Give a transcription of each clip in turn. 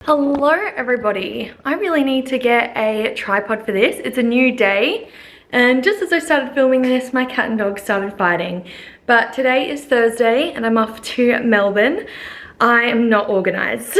Hello everybody. I really need to get a tripod for this. It's a new day, and just as I started filming this, my cat and dog started fighting. But today is Thursday and I'm off to Melbourne. I am not organized.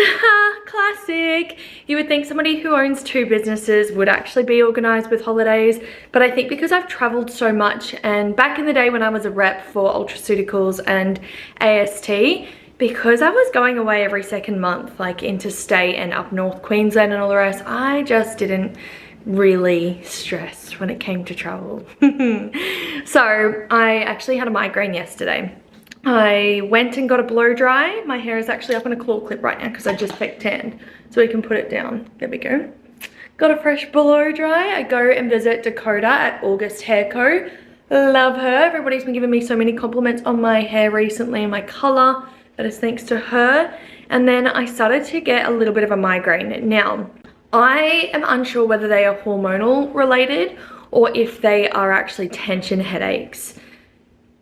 Classic. You would think somebody who owns two businesses would actually be organized with holidays, but I think because I've traveled so much, and back in the day when I was a rep for Ultraceuticals and AST, because I was going away every second month, like interstate and up North Queensland and all the rest, I just didn't really stress when it came to travel. So I actually had a migraine yesterday. I went and got a blow dry. My hair is actually up in a claw clip right now because I just fake tanned, so we can put it down. There we go. Got a fresh blow dry. I go and visit Dakota at August Hair Co. Love her. Everybody's been giving me so many compliments on my hair recently and my color. That is thanks to her. And then I started to get a little bit of a migraine. Now, I am unsure whether they are hormonal related or if they are actually tension headaches.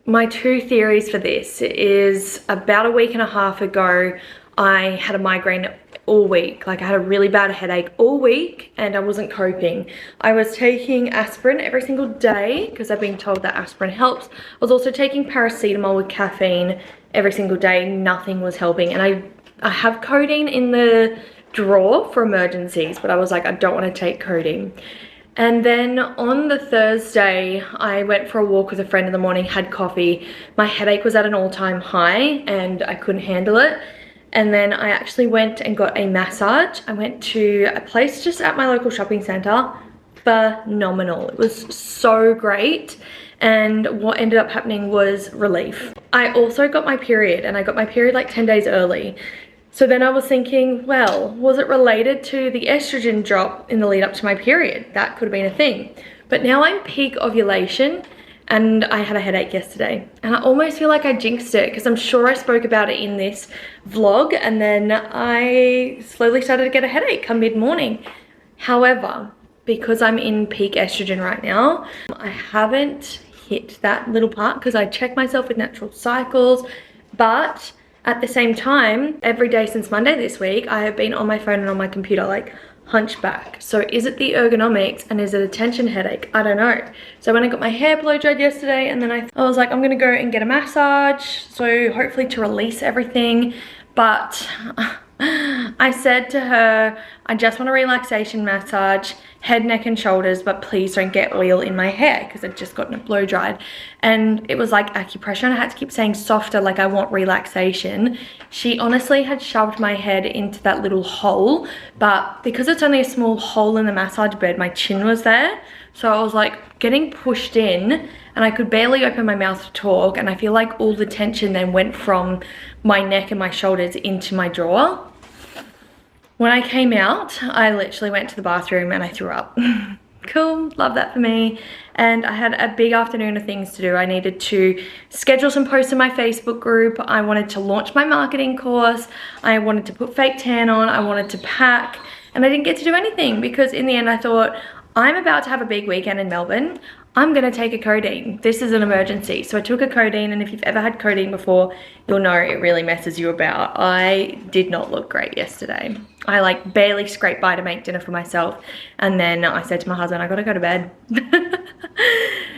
My two theories for this is about a week and a half ago, I had a migraine all week. Like I had a really bad headache all week and I wasn't coping. I was taking aspirin every single day because I've been told that aspirin helps. I was also taking paracetamol with caffeine every single day. Nothing was helping, and I have codeine in the drawer for emergencies, but I was like, I don't want to take codeine. And then on the Thursday, I went for a walk with a friend in the morning, had coffee. My headache was at an all-time high and I couldn't handle it. And then I actually went and got a massage. I went to a place just at my local shopping center. Phenomenal. It was so great. And what ended up happening was relief. I also got my period, and I got my period like 10 days early. So then I was thinking, well, was it related to the estrogen drop in the lead up to my period? That could have been a thing. But now I'm peak ovulation and I had a headache yesterday. And I almost feel like I jinxed it because I'm sure I spoke about it in this vlog, and then I slowly started to get a headache come mid-morning. However, because I'm in peak estrogen right now, I haven't hit that little part because I check myself with natural cycles, but at the same time, every day since Monday this week, I have been on my phone and on my computer, like hunchback. So is it the ergonomics and is it a tension headache? I don't know. So when I got my hair blow dried yesterday, and then I was like, I'm gonna go and get a massage, so hopefully to release everything. But I said to her, I just want a relaxation massage, head, neck and shoulders, but please don't get oil in my hair because I'd just gotten it blow dried. And it was like acupressure, and I had to keep saying softer, like I want relaxation. She honestly had shoved my head into that little hole, but because it's only a small hole in the massage bed, my chin was there. So I was like getting pushed in and I could barely open my mouth to talk, and I feel like all the tension then went from my neck and my shoulders into my jaw. When I came out, I literally went to the bathroom and I threw up. Cool, love that for me. And I had a big afternoon of things to do. I needed to schedule some posts in my Facebook group. I wanted to launch my marketing course. I wanted to put fake tan on. I wanted to pack. And I didn't get to do anything because in the end I thought, I'm about to have a big weekend in Melbourne. I'm gonna take a codeine. This is an emergency. So I took a codeine, and if you've ever had codeine before, you'll know it really messes you about. I did not look great yesterday. I like barely scraped by to make dinner for myself. And then I said to my husband, I gotta go to bed.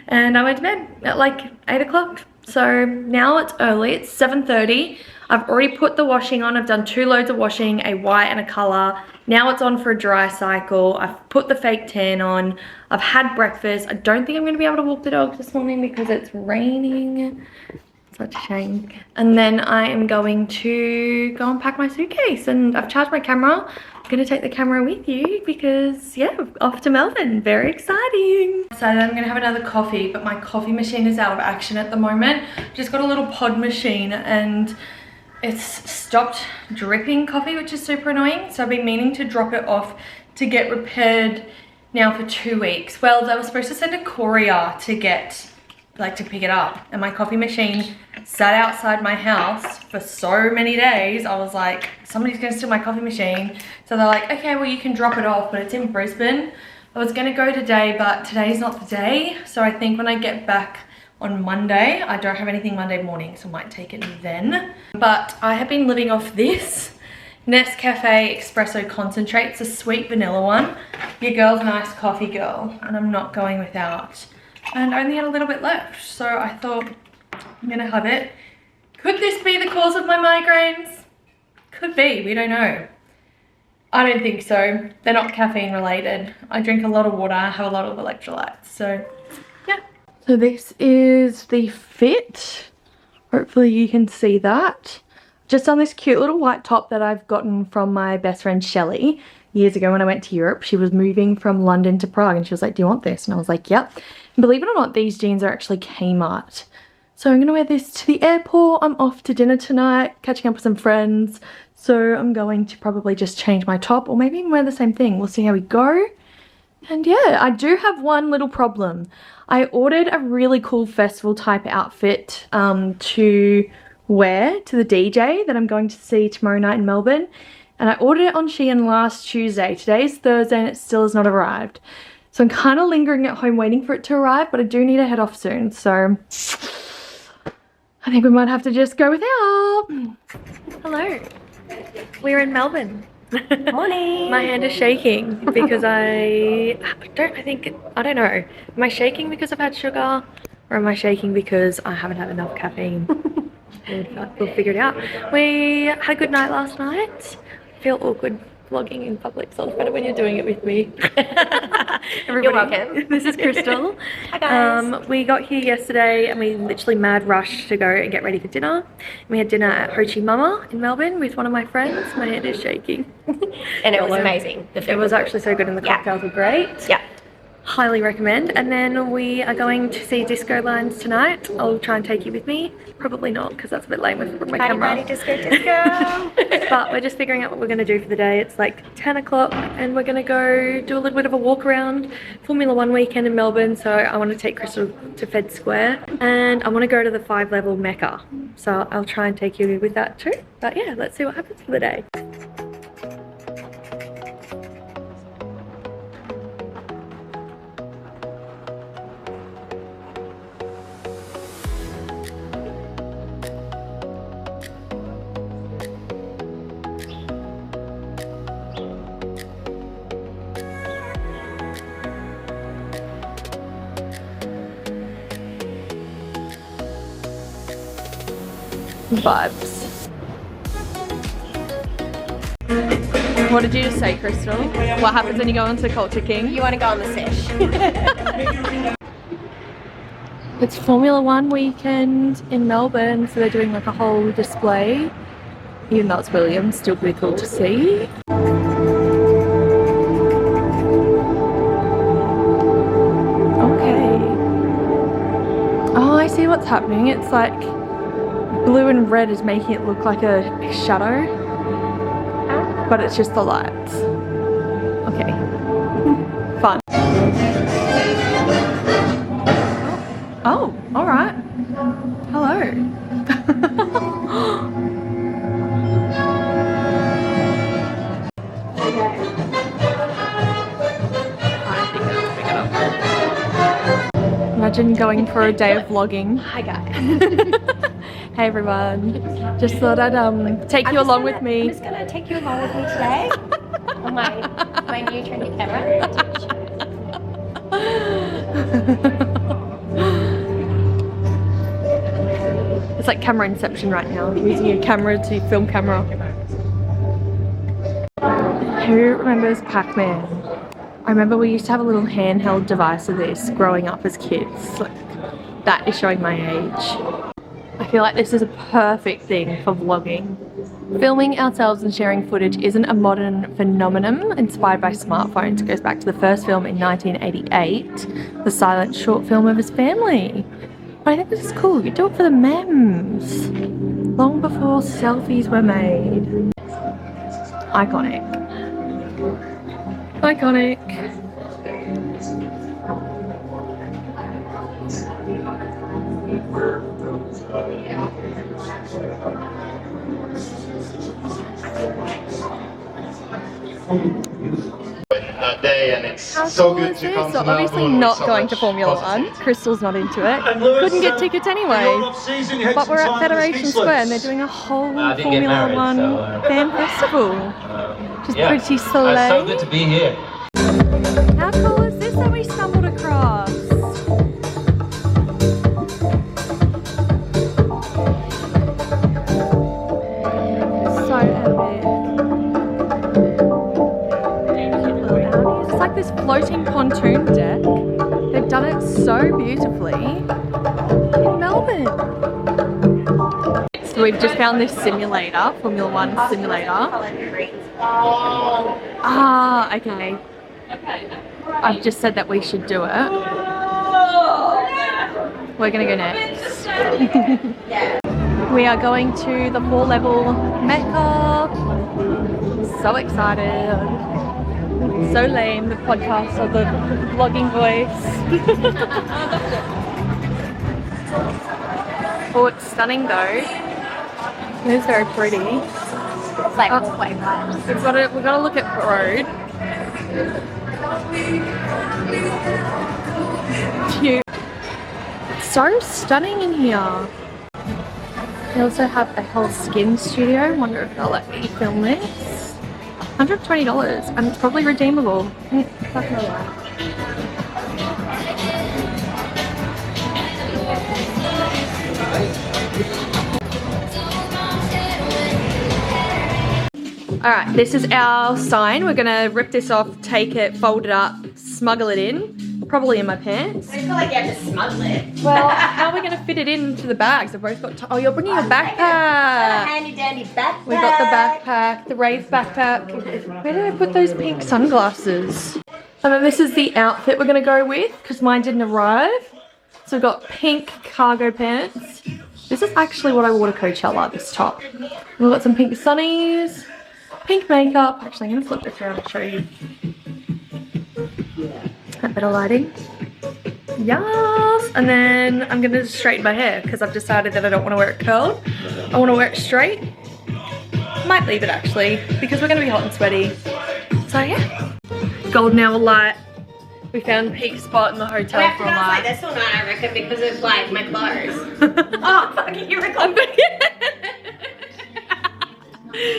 And I went to bed at like 8 o'clock. So now it's early, it's 7:30. I've already put the washing on. I've done 2 loads of washing, a white and a color. Now it's on for a dry cycle. I've put the fake tan on. I've had breakfast. I don't think I'm gonna be able to walk the dog this morning because it's raining. Such a shame. And then I am going to go and pack my suitcase, and I've charged my camera. I'm gonna take the camera with you because yeah, off to Melbourne. Very exciting. So I'm gonna have another coffee, but my coffee machine is out of action at the moment. Just got a little pod machine and it's stopped dripping coffee, which is super annoying. So I've been meaning to drop it off to get repaired now for 2 weeks. Well, I was supposed to send a courier to get, like, to pick it up, and my coffee machine sat outside my house for so many days. I was like, somebody's gonna steal my coffee machine. So they're like, okay, well you can drop it off, but it's in Brisbane. I was gonna go today, but today's not the day. So I think when I get back on Monday, I don't have anything Monday morning, so I might take it then. But I have been living off this Nescafe Espresso Concentrate. It's a sweet vanilla one. Your girl's a nice coffee girl, and I'm not going without. And I only had a little bit left, so I thought I'm gonna have it. Could this be the cause of my migraines? Could be, we don't know. I don't think so. They're not caffeine related. I drink a lot of water, I have a lot of electrolytes, so yeah. So this is the fit. Hopefully you can see that. Just on this cute little white top that I've gotten from my best friend Shelley years ago when I went to Europe. She was moving from London to Prague and she was like, do you want this? And I was like, yep. And believe it or not, these jeans are actually Kmart. So I'm gonna wear this to the airport. I'm off to dinner tonight, catching up with some friends. So I'm going to probably just change my top or maybe even wear the same thing. We'll see how we go. And yeah, I do have one little problem. I ordered a really cool festival type outfit to wear to the DJ that I'm going to see tomorrow night in Melbourne. And I ordered it on Shein last Tuesday. Today's Thursday and it still has not arrived. So I'm kind of lingering at home waiting for it to arrive, but I do need to head off soon. So I think we might have to just go without. Hello. We're in Melbourne. Morning. My hand is shaking because I don't know. Am I shaking because I've had sugar or am I shaking because I haven't had enough caffeine? We'll figure it out. We had a good night last night. I feel awkward vlogging in public, so it's better when you're doing it with me. You're welcome. This is Crystal. Hi guys. We got here yesterday and we literally mad rushed to go and get ready for dinner. We had dinner at Ho Chi Mama in Melbourne with one of my friends. My hand is shaking. And it was amazing. It was actually so good and the cocktails were great. Yeah. Highly recommend. And then we are going to see Disco Lines tonight. I'll try and take you with me. Probably not because that's a bit lame with my camera. Disco. But we're just figuring out what we're going to do for the day. It's like 10 o'clock and we're going to go do a little bit of a walk around Formula 1 weekend in Melbourne. So I want to take Crystal to Fed Square and I want to go to the 5-level Mecca. So I'll try and take you with that too. But yeah, let's see what happens for the day. Vibes. What did you just say, Crystal? What happens when you go onto Culture King? You want to go on the sesh? It's Formula 1 weekend in Melbourne, so they're doing like a whole display. Even though it's Williams, still pretty cool to see. Okay. Oh, I see what's happening. It's like blue and red is making it look like a shadow, but it's just the lights. Okay. Fun. Oh, alright. Hello. Imagine going for a day of vlogging. Hi guys. Hey everyone. Just thought I'd take you along with me. I'm just gonna take you along with me today on my new trendy camera. It's like camera inception right now. I'm using a camera to film camera. Who remembers Pac-Man? I remember we used to have a little handheld device of this growing up as kids. Like, that is showing my age. I feel like this is a perfect thing for vlogging. Filming ourselves and sharing footage isn't a modern phenomenon inspired by smartphones. It goes back to the first film in 1988, the silent short film of his family. But I think this is cool. You do it for the memes. Long before selfies were made. Iconic. Iconic. day, and it's How so cool good is to this? come So to obviously Melbourne with not so going to much Formula One. positivity. Crystal's not into it. And Lewis, Couldn't get tickets anyway. you're off-season, you had But some we're at time for the Federation ski Square and they're slopes. doing a whole I didn't get Formula married, One so, fan festival. Which is pretty It's so good to slay. be here. How cool is this that we stumbled across? So epic. It's like this floating pontoon deck. They've done it so beautifully in Melbourne. So we've just found this simulator, Formula One simulator. Ah, okay. I've just said that we should do it. We're gonna go next. We are going to the 4-level Mecca. So excited. So lame, the podcast or the vlogging voice. Oh, it's stunning though. It is very pretty. It's like halfway right. We've got to look at the road. Cute. It's so stunning in here. They also have a whole skin studio. I wonder if they'll let me film this. $120 and it's probably redeemable. Not gonna lie. Alright, this is our sign. We're gonna rip this off, take it, fold it up, smuggle it in. Probably in my pants. I feel like you have to smuggle it. Well, how are we gonna fit it into the bags? We've both got. Oh, you're bringing your A backpack. handy dandy backpack. We got the backpack, the Wraith backpack. Where did I put those pink sunglasses? And then this is the outfit we're gonna go with because mine didn't arrive. So we've got pink cargo pants. This is actually what I wore to Coachella, this top. We've got some pink sunnies, pink makeup. Actually, I'm gonna flip this around and show you. A bit of lighting. Yes! And then I'm gonna just straighten my hair because I've decided that I don't want to wear it curled. I want to wear it straight. Might leave it actually because we're gonna be hot and sweaty. So yeah. Golden hour light. We found a peak spot in the hotel We have for to a go like light. this one, I reckon, because of like my clothes. Oh, fuck it, you recording?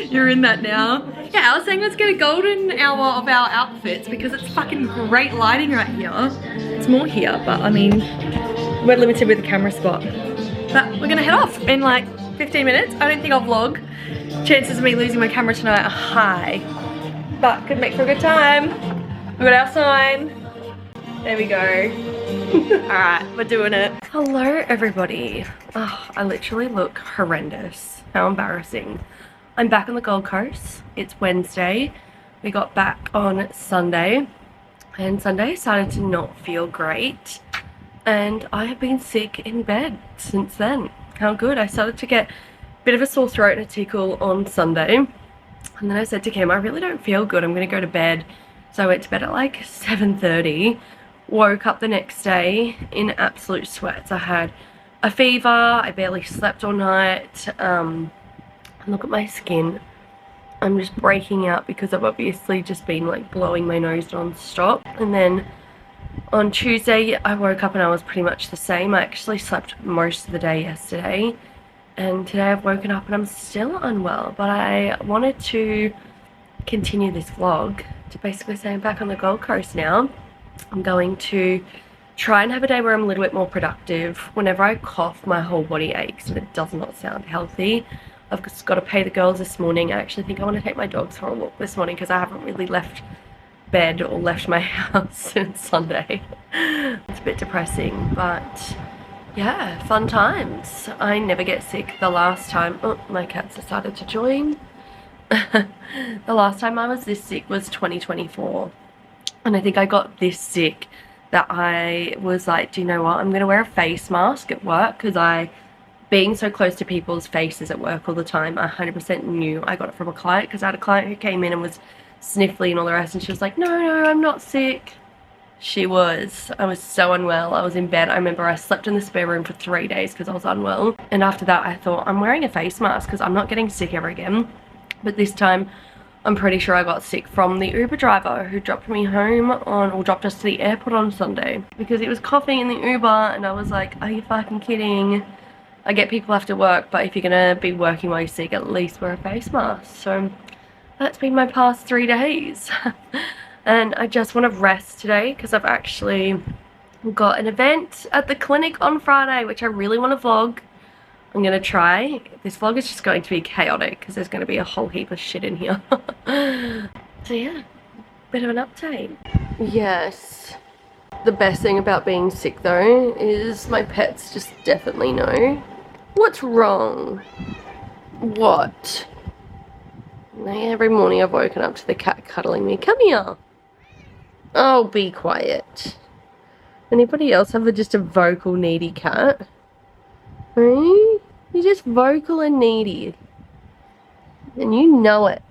You're in that now. Yeah, I was saying let's get a golden hour of our outfits because it's fucking great lighting right here. It's more here, but I mean, we're limited with the camera spot. But we're gonna head off in like 15 minutes. I don't think I'll vlog. Chances of me losing my camera tonight are high, but could make for a good time. We got our sign. There we go. Alright, we're doing it. Hello everybody. Oh, I literally look horrendous. How embarrassing. I'm back on the Gold Coast. It's Wednesday. We got back on Sunday. And Sunday started to not feel great. And I have been sick in bed since then. How good. I started to get a bit of a sore throat and a tickle on Sunday. And then I said to Kim, I really don't feel good. I'm going to go to bed. So I went to bed at like 7:30. Woke up the next day in absolute sweats. I had a fever. I barely slept all night. Look at my skin. I'm just breaking out because I've obviously just been like blowing my nose non-stop. And then on Tuesday I woke up and I was pretty much the same. I actually slept most of the day yesterday. And today I've woken up and I'm still unwell. But I wanted to continue this vlog to basically say I'm back on the Gold Coast now. I'm going to try and have a day where I'm a little bit more productive. Whenever I cough, my whole body aches and it does not sound healthy. I've just got to pay the girls this morning. I actually think I want to take my dogs for a walk this morning because I haven't really left bed or left my house since Sunday. It's a bit depressing, but yeah, fun times. I never get sick. The last time, oh, my cats decided to join. The last time I was this sick was 2024. And I think I got this sick that I was like, do you know what? I'm going to wear a face mask at work because being so close to people's faces at work all the time, I 100% knew I got it from a client because I had a client who came in and was sniffly and all the rest, and she was like, no, I'm not sick. She was. I was so unwell. I was in bed. I remember I slept in the spare room for 3 days because I was unwell. And after that, I thought, I'm wearing a face mask because I'm not getting sick ever again. But this time, I'm pretty sure I got sick from the Uber driver who dropped me home on, or dropped us to the airport on Sunday, because he was coughing in the Uber and I was like, are you fucking kidding? I get people after work, but if you're gonna be working while you're sick, at least wear a face mask. So that's been my past 3 days. And I just want to rest today because I've actually got an event at the clinic on Friday, which I really want to vlog. I'm gonna try. This vlog is just going to be chaotic because there's going to be a whole heap of shit in here. So yeah, bit of an update. Yes, the best thing about being sick though is my pets just definitely know. What's wrong? What? Every morning I've woken up to the cat cuddling me. Come here. Oh, be quiet. Anybody else have just a vocal needy cat? Hey? You're just vocal and needy. And you know it.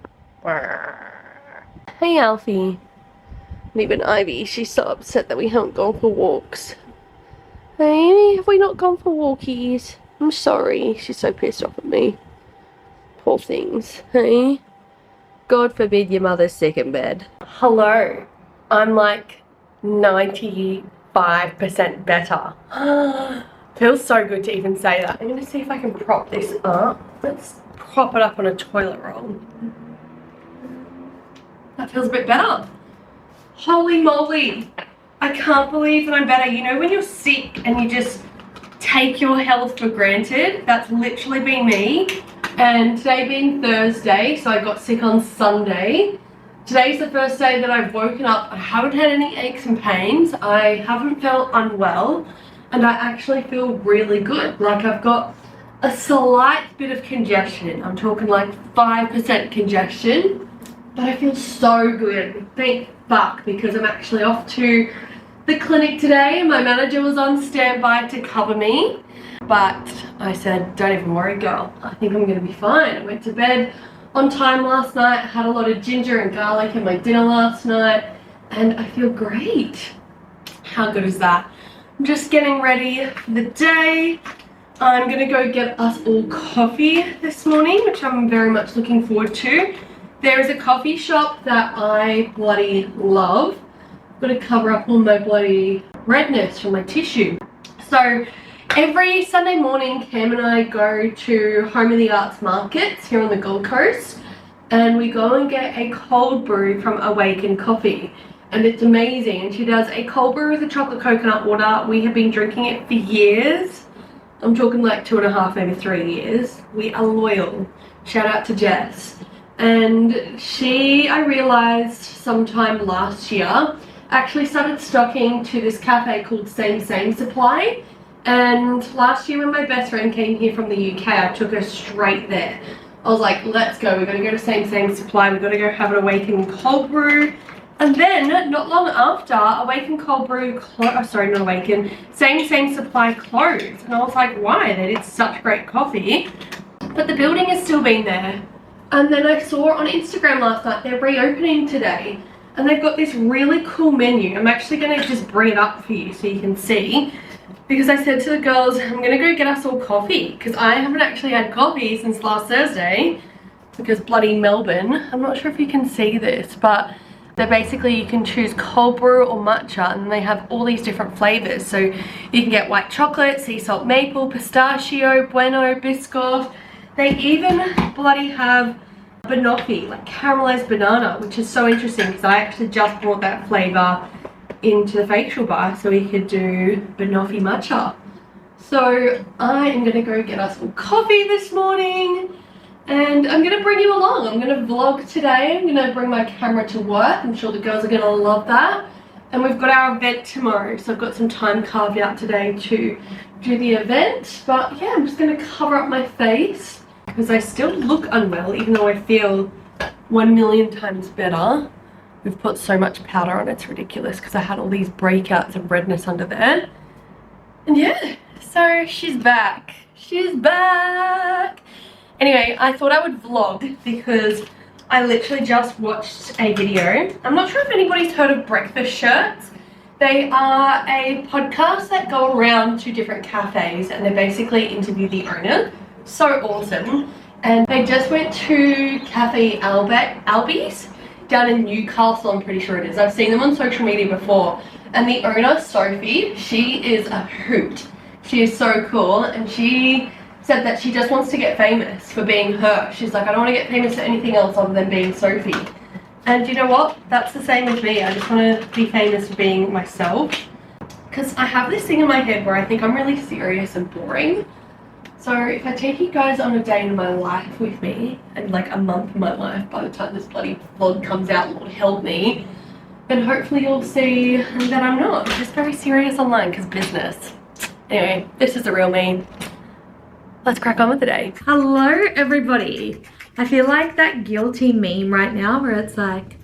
Hey Alfie. And even Ivy, she's so upset that we haven't gone for walks. Hey, have we not gone for walkies? I'm sorry. She's so pissed off at me. Poor things. Hey? God forbid your mother's sick in bed. Hello. I'm like 95% better. Feels so good to even say that. I'm gonna see if I can prop this up. Let's prop it up on a toilet roll. That feels a bit better. Holy moly. I can't believe that I'm better. You know when you're sick and you just take your health for granted? That's literally been me. And today being Thursday, so I got sick on Sunday. Today's the first day that I've woken up. I haven't had any aches and pains. I haven't felt unwell. And I actually feel really good. Like I've got a slight bit of congestion. I'm talking like 5% congestion. But I feel so good. Thank fuck, because I'm actually off to the clinic today. My manager was on standby to cover me. But I said, don't even worry, girl. I think I'm going to be fine. I went to bed on time last night. I had a lot of ginger and garlic in my dinner last night. And I feel great. How good is that? I'm just getting ready for the day. I'm going to go get us all coffee this morning, which I'm very much looking forward to. There is a coffee shop that I bloody love. I've got to cover up all my bloody redness from my tissue. So every Sunday morning, Cam and I go to Home of the Arts markets here on the Gold Coast, and we go and get a cold brew from Awaken Coffee, and it's amazing. And she does a cold brew with a chocolate coconut water. We have been drinking it for years. I'm talking like 2.5, maybe 3 years. We are loyal. Shout out to Jess. And I realized sometime last year, actually started stocking to this cafe called Same Supply. And last year when my best friend came here from the UK, I took her straight there. I was like, let's go. We're going to go to Same Supply. We've got to go have an Awaken cold brew. And then, not long after, Awaken cold brew, sorry, not Awaken, Same Supply closed. And I was like, why? They did such great coffee. But the building has still been there. And then I saw on Instagram last night, they're reopening today. And they've got this really cool menu. I'm actually going to just bring it up for you so you can see. Because I said to the girls, I'm going to go get us all coffee. Because I haven't actually had coffee since last Thursday. Because bloody Melbourne. I'm not sure if you can see this. But they're basically, you can choose cold brew or matcha. And they have all these different flavors. So you can get white chocolate, sea salt maple, pistachio, bueno, biscoff. They even bloody have banoffee, like caramelized banana. Which is so interesting because I actually just brought that flavor into the facial bar so we could do banoffee matcha. So I am gonna go get us some coffee this morning and I'm gonna bring you along. I'm gonna vlog today. I'm gonna bring my camera to work. I'm sure the girls are gonna love that. And we've got our event tomorrow, so I've got some time carved out today to do the event. But yeah, I'm just gonna cover up my face because I still look unwell even though I feel 1,000,000 times better. We've put so much powder on, it's ridiculous because I had all these breakouts of redness under there. And yeah, so she's back. She's back. Anyway, I thought I would vlog because I literally just watched a video. I'm not sure if anybody's heard of Breakfast Shirts. They are a podcast that go around to different cafes and they basically interview the owner. So awesome. And I just went to Cafe Albies down in Newcastle, I'm pretty sure it is. I've seen them on social media before. And the owner, Sophie, she is a hoot. She is so cool, and she said that she just wants to get famous for being her. She's like, I don't want to get famous for anything else other than being Sophie. And you know what? That's the same with me. I just want to be famous for being myself. Because I have this thing in my head where I think I'm really serious and boring. So if I take you guys on a day in my life with me, and like a month in my life by the time this bloody vlog comes out, Lord help me, then hopefully you'll see that I'm not. I'm just very serious online because business. Anyway, this is the real me. Let's crack on with the day. Hello everybody. I feel like that guilty meme right now where it's like,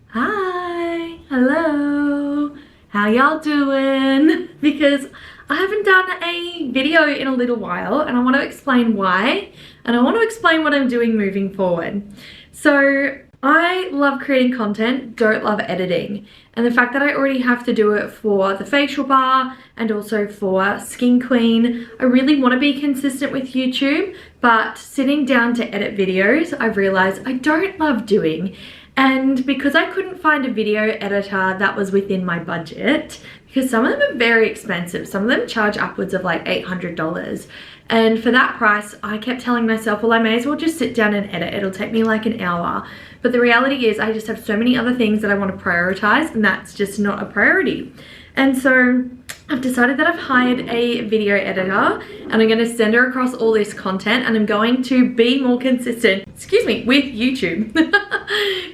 hi, hello, how y'all doing? Because I haven't done a video in a little while and I want to explain why, and I want to explain what I'm doing moving forward. So I love creating content, don't love editing. And the fact that I already have to do it for the facial bar and also for Skin Queen, I really want to be consistent with YouTube, but sitting down to edit videos, I've realized I don't love doing. And because I couldn't find a video editor that was within my budget, because some of them are very expensive, some of them charge upwards of like $800. And for that price, I kept telling myself, well, I may as well just sit down and edit. It'll take me like an hour. But the reality is I just have so many other things that I want to prioritize, and that's just not a priority. And so I've decided that I've hired a video editor and I'm going to send her across all this content, and I'm going to be more consistent, excuse me, with YouTube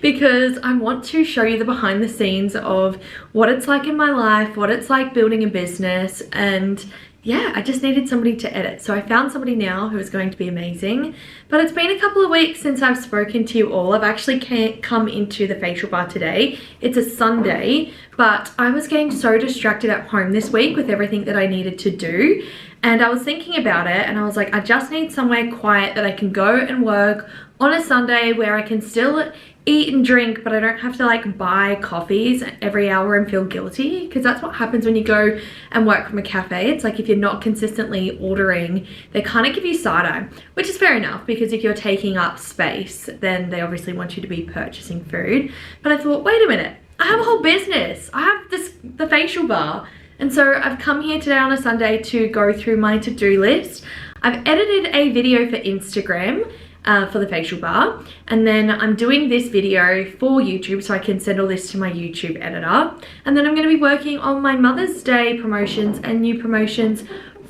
because I want to show you the behind the scenes of what it's like in my life, what it's like building a business. And yeah, I just needed somebody to edit. So I found somebody now who is going to be amazing. But it's been a couple of weeks since I've spoken to you all. I've actually come into the facial bar today. It's a Sunday, but I was getting so distracted at home this week with everything that I needed to do. And I was thinking about it and I was like, I just need somewhere quiet that I can go and work on a Sunday where I can still eat and drink, but I don't have to like buy coffees every hour and feel guilty, because that's what happens when you go and work from a cafe. It's like if you're not consistently ordering, they kind of give you side eye, which is fair enough, because if you're taking up space, then they obviously want you to be purchasing food. But I thought, wait a minute, I have a whole business. I have the facial bar. And so I've come here today on a Sunday to go through my to-do list. I've edited a video for Instagram for the facial bar, and then I'm doing this video for YouTube so I can send all this to my YouTube editor, and then I'm going to be working on my Mother's Day promotions and new promotions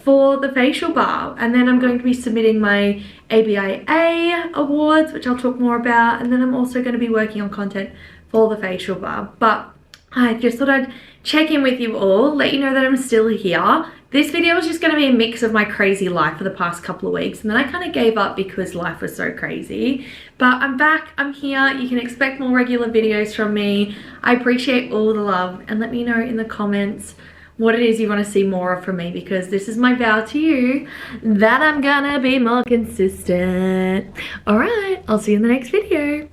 for the facial bar, and then I'm going to be submitting my ABIA awards, which I'll talk more about, and then I'm also going to be working on content for the facial bar. But I just thought I'd check in with you all, let you know that I'm still here. This video was just going to be a mix of my crazy life for the past couple of weeks, and then I kind of gave up because life was so crazy. But I'm back, I'm here, you can expect more regular videos from me. I appreciate all the love, and let me know in the comments what it is you want to see more of from me, because this is my vow to you that I'm gonna be more consistent. Alright, I'll see you in the next video.